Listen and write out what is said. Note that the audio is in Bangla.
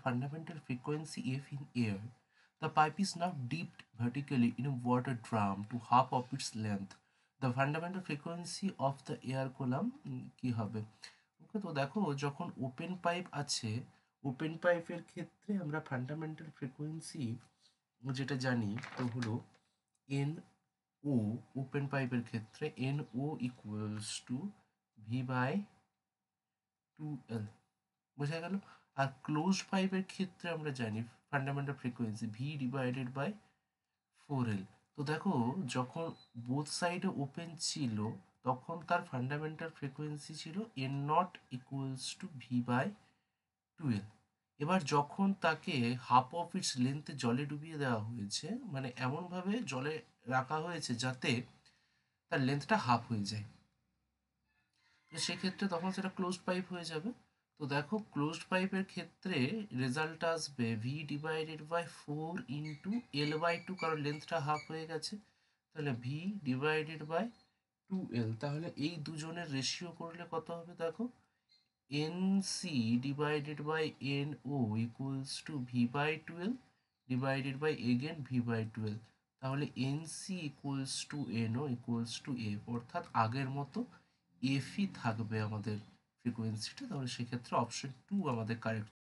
fundamental frequency F in air, the pipe is now dipped vertically in a water drum to half of its length. The fundamental frequency of the air column কি হবে? ওকে, তো দেখো যখন ওপেন পাইপ আছে, ওপেন পাইপের ক্ষেত্রে আমরা ফান্ডামেন্টাল ফ্রিকোয়েন্সি যেটা জানি তো হলো এন ও, ওপেন পাইপের ক্ষেত্রে n o equals to v by 2L, বোঝা গেল? আর ক্লোজ পাইপের ক্ষেত্রে আমরা জানি fundamental frequency v divided by 4L। তো দেখো যখন বোথ সাইডে ওপেন ছিল তখন তার ফান্ডামেন্টাল ফ্রিকোয়েন্সি ছিল n naught equals to v by 2L। এবার যখন তাকে হাফ অফ ইটস লেন্থে জলে ডুবিয়ে দেওয়া হয়েছে, মানে এমনভাবে জলে রাখা হয়েছে যাতে তার লেন্থটা হাফ হয়ে যায়, তো সেক্ষেত্রে তখন সেটা ক্লোজড পাইপ হয়ে যাবে। তো দেখো ক্লোজড পাইপের ক্ষেত্রে রেজাল্ট আসবে ভি ডিভাইডেড বাই 4 × L/2, কারণ লেন্থটা হাফ হয়ে গেছে, তাহলে ভি ডিভাইডেড বাই 2L। তাহলে এই দুজনের রেশিও করলে কত হবে দেখো, n c divided by n o equals to v by 12 divided by again v by 12। তাহলে n c equals to n o equals to f, অর্থাৎ আগের মতো এফই থাকবে আমাদের ফ্রিকোয়েন্সিটা। তাহলে সেক্ষেত্রে অপশন 2 আমাদের কারেক্ট।